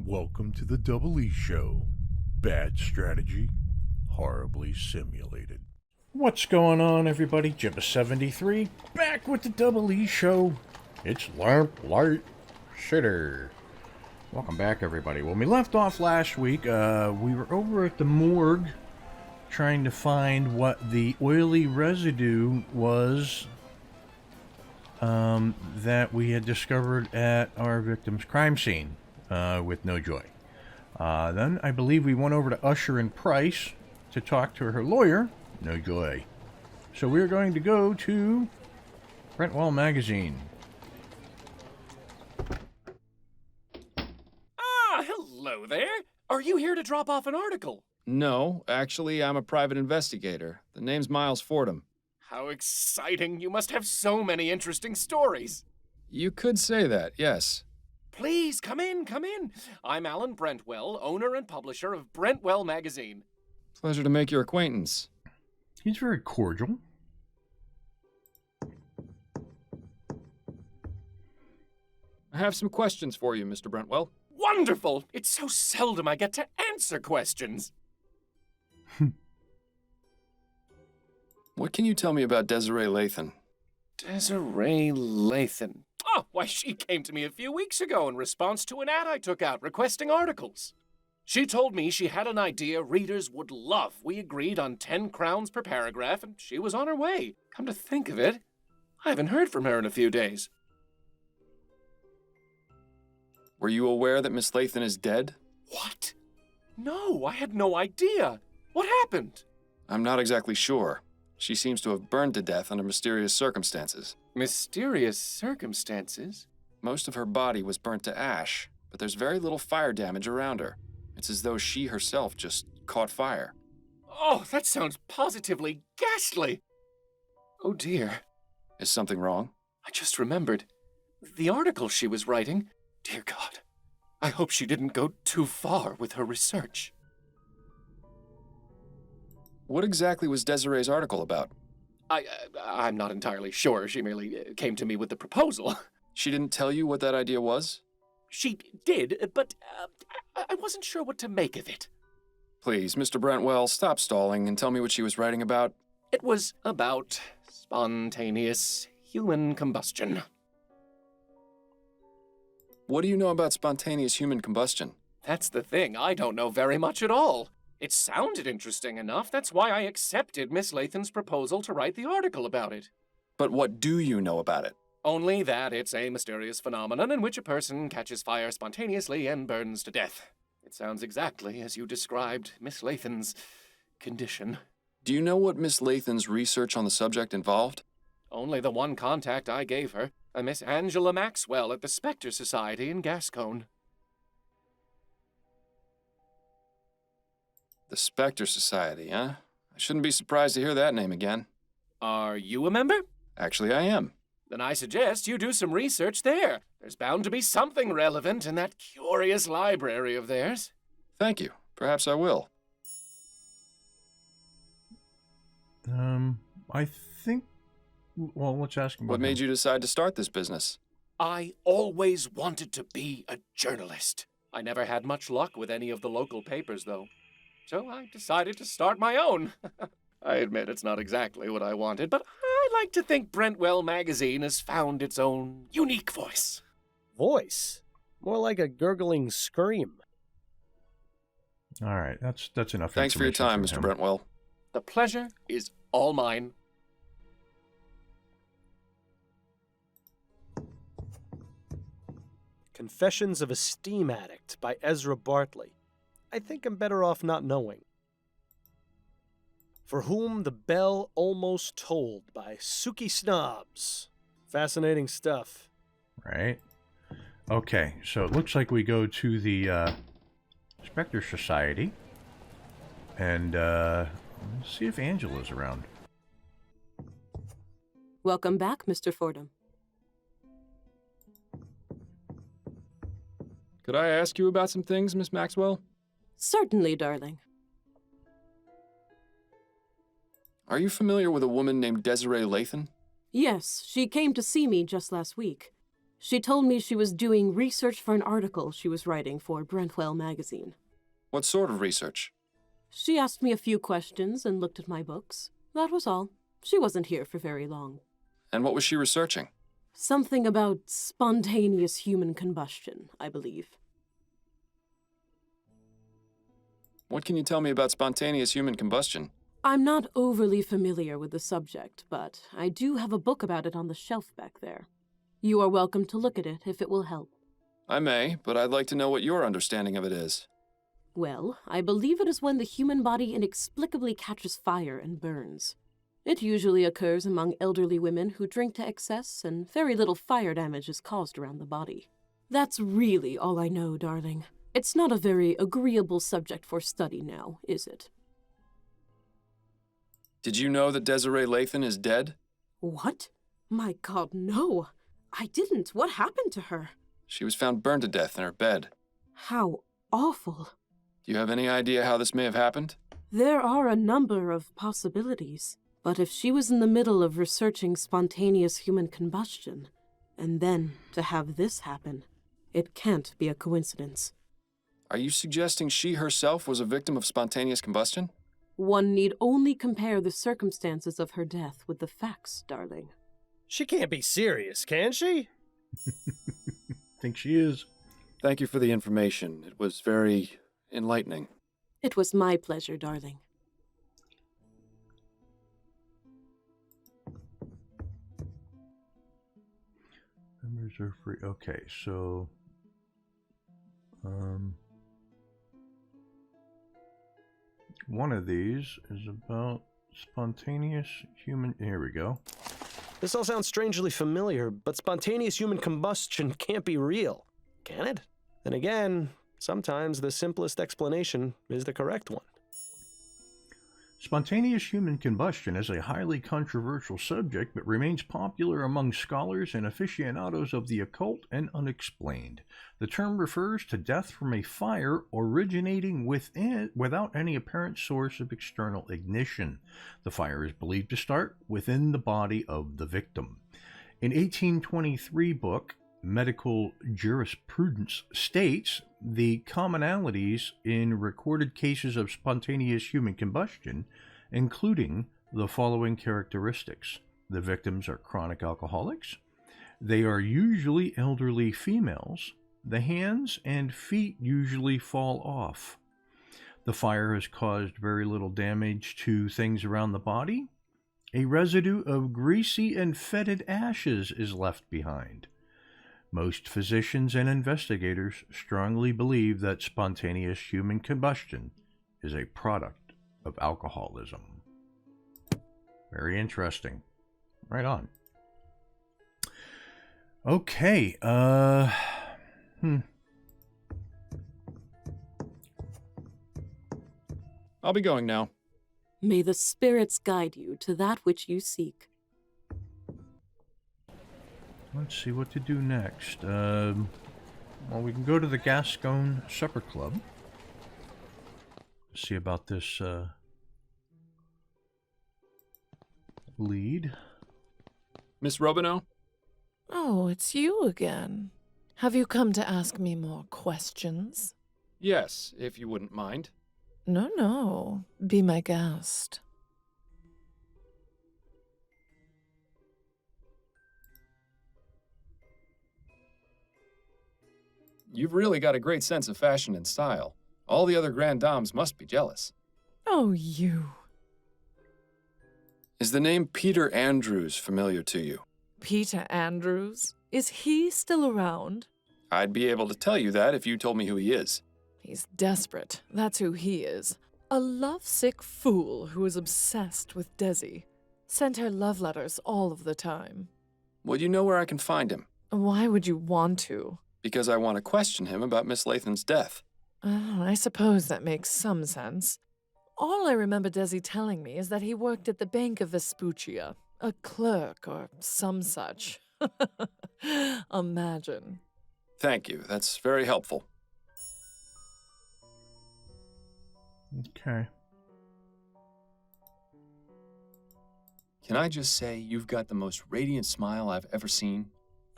Welcome to the Double E Show. Bad strategy, horribly simulated. What's going on, everybody? Ep17, back with the Double E Show. It's Lamplight City. Welcome back, everybody. When we left off last week, we were over at the morgue trying to find what the oily residue was that we had discovered at our victim's crime scene. With no joy. Then I believe we went over to Usher and Price to talk to her lawyer. No joy. So we're going to go to Brentwell Magazine. Ah, hello there. Are you here to drop off an article? No, actually, I'm a private investigator. The name's Miles Fordham. How exciting. You must have so many interesting stories. You could say that, yes. Please, come in, come in. I'm Alan Brentwell, owner and publisher of Brentwell Magazine. Pleasure to make your acquaintance. He's very cordial. I have some questions for you, Mr. Brentwell. Wonderful! It's so seldom I get to answer questions. What can you tell me about Desiree Lathan? Desiree Lathan. Oh, why, she came to me a few weeks ago in response to an ad I took out requesting articles. She told me she had an idea readers would love. We agreed on 10 crowns per paragraph, and she was on her way. Come to think of it, I haven't heard from her in a few days. Were you aware that Miss Lathan is dead? What? No, I had no idea. What happened? I'm not exactly sure. She seems to have burned to death under mysterious circumstances. Mysterious circumstances? Most of her body was burnt to ash, but there's very little fire damage around her. It's as though she herself just caught fire. Oh, that sounds positively ghastly. Oh dear. Is something wrong? I just remembered. The article she was writing. Dear God. I hope she didn't go too far with her research. What exactly was Desiree's article about? I'm not entirely sure. She merely came to me with the proposal. She didn't tell you what that idea was? She did, but I wasn't sure what to make of it. Please, Mr. Brentwell, stop stalling and tell me what she was writing about. It was about spontaneous human combustion. What do you know about spontaneous human combustion? That's the thing. I don't know very much at all. It sounded interesting enough. That's why I accepted Miss Lathan's proposal to write the article about it. But what do you know about it? Only that it's a mysterious phenomenon in which a person catches fire spontaneously and burns to death. It sounds exactly as you described Miss Lathan's condition. Do you know what Miss Lathan's research on the subject involved? Only the one contact I gave her, a Miss Angela Maxwell at the Spectre Society in Gascon. The Spectre Society, huh? I shouldn't be surprised to hear that name again. Are you a member? Actually, I am. Then I suggest you do some research there. There's bound to be something relevant in that curious library of theirs. Thank you. Perhaps I will. I think... Well, let's ask him. What made you decide to start this business? I always wanted to be a journalist. I never had much luck with any of the local papers, though. So I decided to start my own. I admit it's not exactly what I wanted, but I like to think Brentwell Magazine has found its own unique voice. Voice? More like a gurgling scream. All right, that's enough. Thanks for your time, Mr. Brentwell. The pleasure is all mine. Confessions of a Steam Addict by Ezra Bartley. I think I'm better off not knowing. For Whom the Bell Almost Tolled by Suki Snobs. Fascinating stuff. Right. Okay, so it looks like we go to the Spectre Society. And let's see if Angela's around. Welcome back, Mr. Fordham. Could I ask you about some things, Miss Maxwell? Certainly, darling. Are you familiar with a woman named Desiree Lathan? Yes, she came to see me just last week. She told me she was doing research for an article she was writing for Brentwell magazine. What sort of research? She asked me a few questions and looked at my books. That was all. She wasn't here for very long. And what was she researching? Something about spontaneous human combustion, I believe. What can you tell me about spontaneous human combustion? I'm not overly familiar with the subject, but I do have a book about it on the shelf back there. You are welcome to look at it if it will help. I may, but I'd like to know what your understanding of it is. Well, I believe it is when the human body inexplicably catches fire and burns. It usually occurs among elderly women who drink to excess, and very little fire damage is caused around the body. That's really all I know, darling. It's not a very agreeable subject for study now, is it? Did you know that Desiree Lathan is dead? What? My God, no. I didn't. What happened to her? She was found burned to death in her bed. How awful. Do you have any idea how this may have happened? There are a number of possibilities. But if she was in the middle of researching spontaneous human combustion, and then to have this happen, it can't be a coincidence. Are you suggesting she herself was a victim of spontaneous combustion? One need only compare the circumstances of her death with the facts, darling. She can't be serious, can she? Think she is. Thank you for the information. It was very enlightening. It was my pleasure, darling. Members are free. Okay, so one of these is about spontaneous human. Here we go. This all sounds strangely familiar, but spontaneous human combustion can't be real, can it? Then again, sometimes the simplest explanation is the correct one. Spontaneous human combustion is a highly controversial subject, but remains popular among scholars and aficionados of the occult and unexplained. The term refers to death from a fire originating within, without any apparent source of external ignition. The fire is believed to start within the body of the victim. An 1823 book, Medical Jurisprudence, states the commonalities in recorded cases of spontaneous human combustion, including the following characteristics. The victims are chronic alcoholics. They are usually elderly females. The hands and feet usually fall off. The fire has caused very little damage to things around the body. A residue of greasy and fetid ashes is left behind. Most physicians and investigators strongly believe that spontaneous human combustion is a product of alcoholism. Very interesting. Right on. Okay, I'll be going now. May the spirits guide you to that which you seek. Let's see what to do next. Well, we can go to the Gascon Supper Club. See about this lead. Miss Robineau? Oh, it's you again. Have you come to ask me more questions? Yes, if you wouldn't mind. No. Be my guest. You've really got a great sense of fashion and style. All the other grand dames must be jealous. Oh, you. Is the name Peter Andrews familiar to you? Peter Andrews? Is he still around? I'd be able to tell you that if you told me who he is. He's desperate. That's who he is. A lovesick fool who is obsessed with Desi. Sent her love letters all of the time. Well, you know where I can find him. Why would you want to? Because I want to question him about Miss Lathan's death. I suppose that makes some sense. All I remember Desi telling me is that he worked at the Bank of Vespuccia, a clerk or some such. Imagine. Thank you. That's very helpful. Okay. Can I just say you've got the most radiant smile I've ever seen?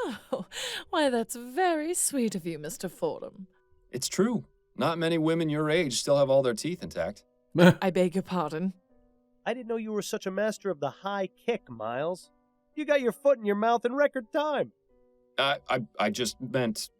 Oh, Why, that's very sweet of you, Mr. Fordham. It's true. Not many women your age still have all their teeth intact. I beg your pardon. I didn't know you were such a master of the high kick, Miles. You got your foot in your mouth in record time. I just meant...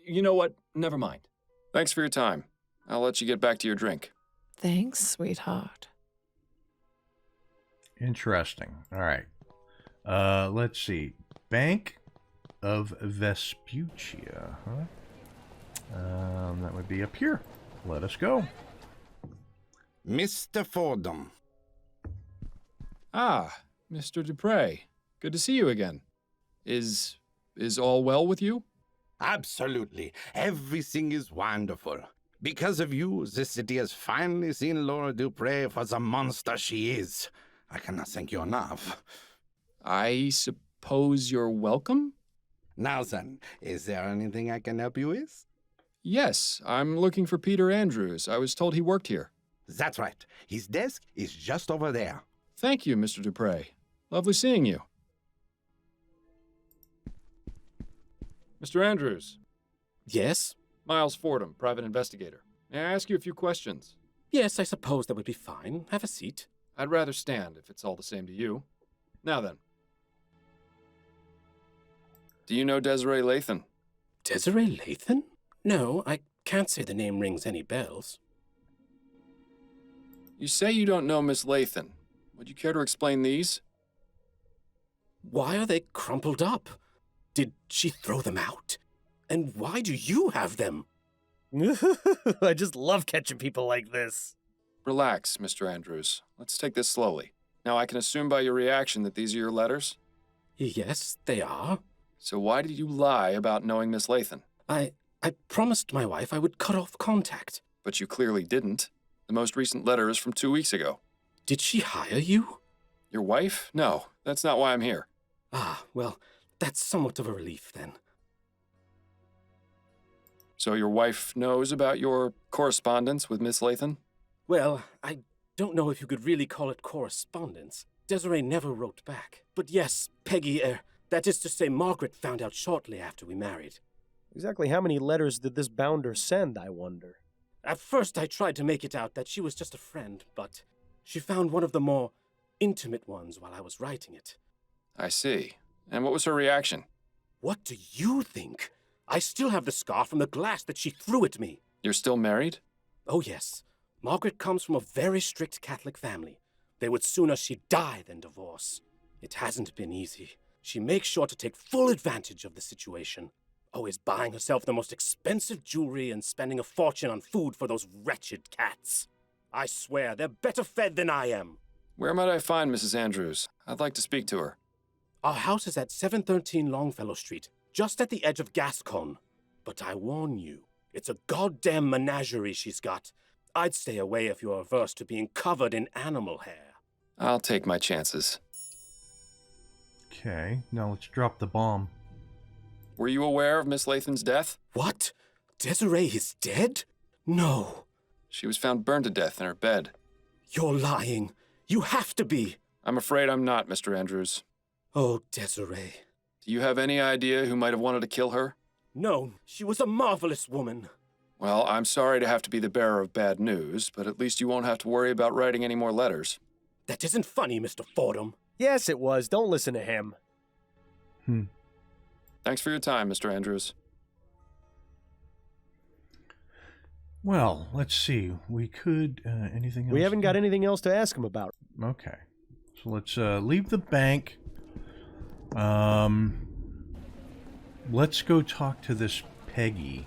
You know what? Never mind. Thanks for your time. I'll let you get back to your drink. Thanks, sweetheart. Interesting. All right. Let's see. Bank of Vespuccia, huh? That would be up here. Let us go. Mr. Fordham. Ah, Mr. Dupre. Good to see you again. Is all well with you? Absolutely. Everything is wonderful. Because of you, the city has finally seen Laura Dupre for the monster she is. I cannot thank you enough. I suppose you're welcome? Now then, is there anything I can help you with? Yes, I'm looking for Peter Andrews. I was told he worked here. That's right. His desk is just over there. Thank you, Mr. Dupre. Lovely seeing you. Mr. Andrews. Yes? Miles Fordham, private investigator. May I ask you a few questions? Yes, I suppose that would be fine. Have a seat. I'd rather stand, if it's all the same to you. Now then. Do you know Desiree Lathan? Desiree Lathan? No, I can't say the name rings any bells. You say you don't know Miss Lathan. Would you care to explain these? Why are they crumpled up? Did she throw them out? And why do you have them? I just love catching people like this. Relax, Mr. Andrews. Let's take this slowly. Now, I can assume by your reaction that these are your letters? Yes, they are. So why did you lie about knowing Miss Lathan? I promised my wife I would cut off contact. But you clearly didn't. The most recent letter is from 2 weeks ago. Did she hire you? Your wife? No, that's not why I'm here. Ah, well, that's somewhat of a relief then. So your wife knows about your correspondence with Miss Lathan? Well, I don't know if you could really call it correspondence. Desiree never wrote back. But yes, Peggy, that is to say, Margaret found out shortly after we married. Exactly how many letters did this bounder send, I wonder? At first I tried to make it out that she was just a friend, but she found one of the more intimate ones while I was writing it. I see. And what was her reaction? What do you think? I still have the scar from the glass that she threw at me. You're still married? Oh, yes. Margaret comes from a very strict Catholic family. They would sooner she die than divorce. It hasn't been easy. She makes sure to take full advantage of the situation, always buying herself the most expensive jewelry and spending a fortune on food for those wretched cats. I swear, they're better fed than I am. Where might I find Mrs. Andrews? I'd like to speak to her. Our house is at 713 Longfellow Street, just at the edge of Gascon. But I warn you, it's a goddamn menagerie she's got. I'd stay away if you're averse to being covered in animal hair. I'll take my chances. Okay, now let's drop the bomb. Were you aware of Miss Lathan's death? What? Desiree is dead? No. She was found burned to death in her bed. You're lying. You have to be. I'm afraid I'm not, Mr. Andrews. Oh, Desiree. Do you have any idea who might have wanted to kill her? No, she was a marvelous woman. Well, I'm sorry to have to be the bearer of bad news, but at least you won't have to worry about writing any more letters. That isn't funny, Mr. Fordham. Yes, it was. Don't listen to him. Thanks for your time, Mr. Andrews. Well, let's see. We could, anything else? We haven't got anything else to ask him about. Okay. So let's leave the bank. Let's go talk to this Peggy.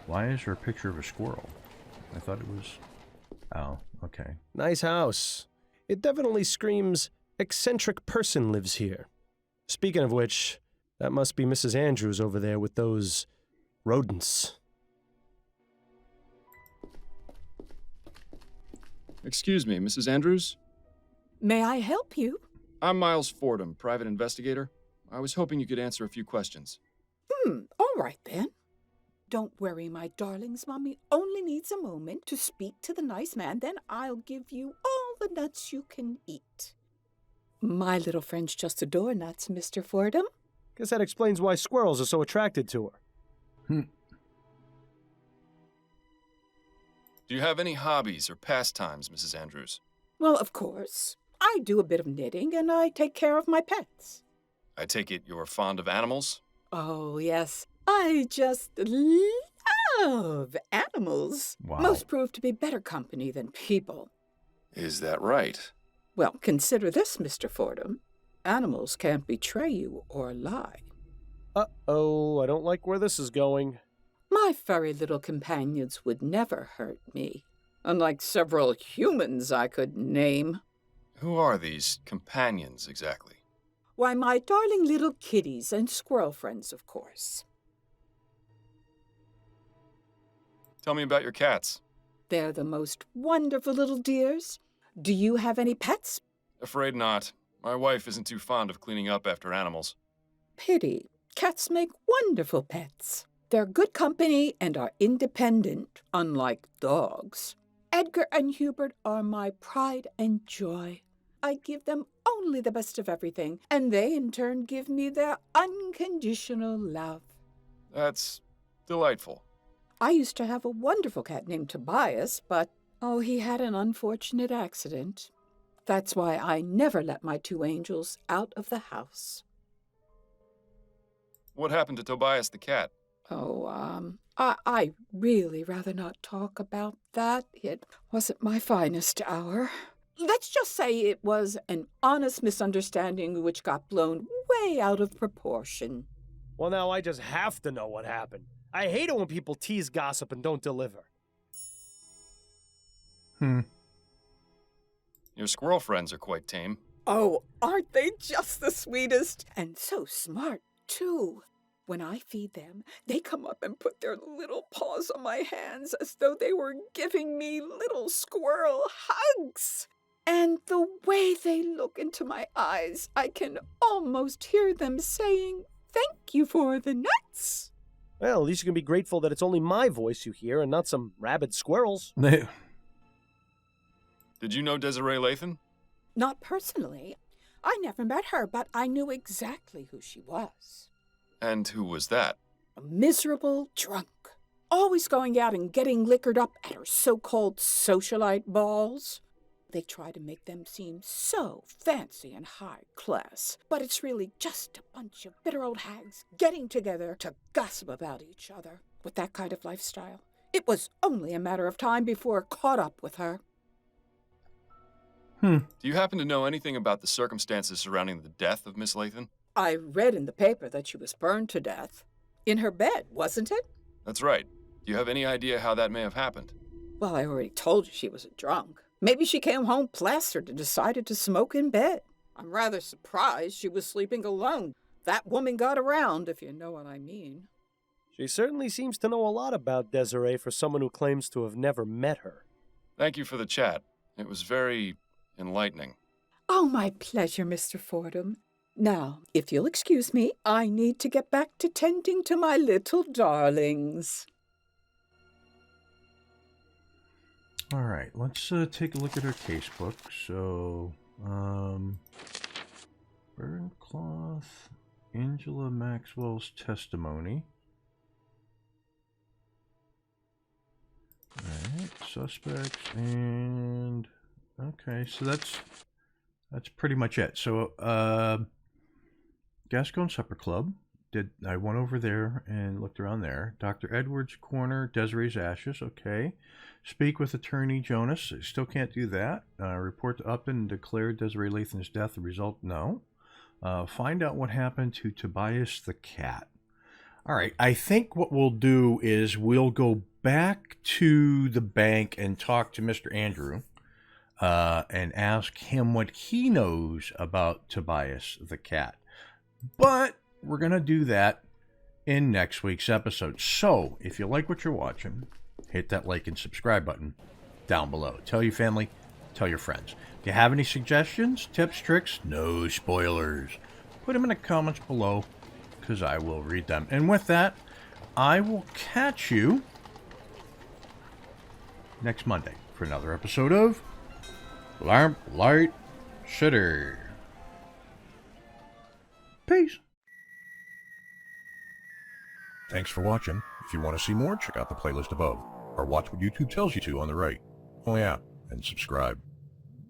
Why is there a picture of a squirrel? I thought it was... Oh, okay. Nice house. It definitely screams, eccentric person lives here. Speaking of which, that must be Mrs. Andrews over there with those rodents. Excuse me, Mrs. Andrews? May I help you? I'm Miles Fordham, private investigator. I was hoping you could answer a few questions. All right then. Don't worry, my darlings. Mommy only needs a moment to speak to the nice man, then I'll give you all the nuts you can eat. My little friends just adore nuts, Mr. Fordham. Guess that explains why squirrels are so attracted to her. Do you have any hobbies or pastimes, Mrs. Andrews? Well, of course. I do a bit of knitting and I take care of my pets. I take it you're fond of animals? Oh, yes. I just love animals. Wow. Most prove to be better company than people. Is that right? Well, consider this, Mr. Fordham. Animals can't betray you or lie. Uh-oh, I don't like where this is going. My furry little companions would never hurt me, unlike several humans I could name. Who are these companions exactly? Why, my darling little kitties and squirrel friends, of course. Tell me about your cats. They're the most wonderful little dears. Do you have any pets? Afraid not. My wife isn't too fond of cleaning up after animals. Pity. Cats make wonderful pets. They're good company and are independent, unlike dogs. Edgar and Hubert are my pride and joy. I give them only the best of everything, and they in turn give me their unconditional love. That's delightful. I used to have a wonderful cat named Tobias, but, he had an unfortunate accident. That's why I never let my two angels out of the house. What happened to Tobias the cat? I really rather not talk about that. It wasn't my finest hour. Let's just say it was an honest misunderstanding which got blown way out of proportion. Well, now I just have to know what happened. I hate it when people tease gossip and don't deliver. Your squirrel friends are quite tame. Oh, aren't they just the sweetest? And so smart, too. When I feed them, they come up and put their little paws on my hands as though they were giving me little squirrel hugs. And the way they look into my eyes, I can almost hear them saying, "Thank you for the nuts." Well, at least you can be grateful that it's only my voice you hear and not some rabid squirrels. Did you know Desiree Lathan? Not personally. I never met her, but I knew exactly who she was. And who was that? A miserable drunk. Always going out and getting liquored up at her so-called socialite balls. They try to make them seem so fancy and high class, but it's really just a bunch of bitter old hags getting together to gossip about each other. With that kind of lifestyle, it was only a matter of time before it caught up with her. Do you happen to know anything about the circumstances surrounding the death of Miss Lathan? I read in the paper that she was burned to death. In her bed, wasn't it? That's right. Do you have any idea how that may have happened? Well, I already told you she was a drunk. Maybe she came home plastered and decided to smoke in bed. I'm rather surprised she was sleeping alone. That woman got around, if you know what I mean. She certainly seems to know a lot about Desiree for someone who claims to have never met her. Thank you for the chat. It was very enlightening. Oh, my pleasure, Mr. Fordham. Now, if you'll excuse me, I need to get back to tending to my little darlings. All right, let's take a look at her casebook. So, burn cloth, Angela Maxwell's testimony. All right, suspects, and okay, so that's pretty much it. So, Gascon Supper Club. I went over there and looked around there. Dr. Edwards' corner, Desiree's ashes. Okay. Speak with Attorney Jonas. Still can't do that. Report to Upton and declare Desiree Lathan's death. The result, no. Find out what happened to Tobias the cat. All right. I think what we'll do is we'll go back to the bank and talk to Mr. Andrew and ask him what he knows about Tobias the cat. But we're going to do that in next week's episode. So, if you like what you're watching, hit that like and subscribe button down below. Tell your family, tell your friends. If you have any suggestions, tips, tricks, no spoilers, put them in the comments below because I will read them. And with that, I will catch you next Monday for another episode of Lamplight City. Peace. Thanks for watching. If you want to see more, check out the playlist above, or watch what YouTube tells you to on the right. Oh yeah, and subscribe.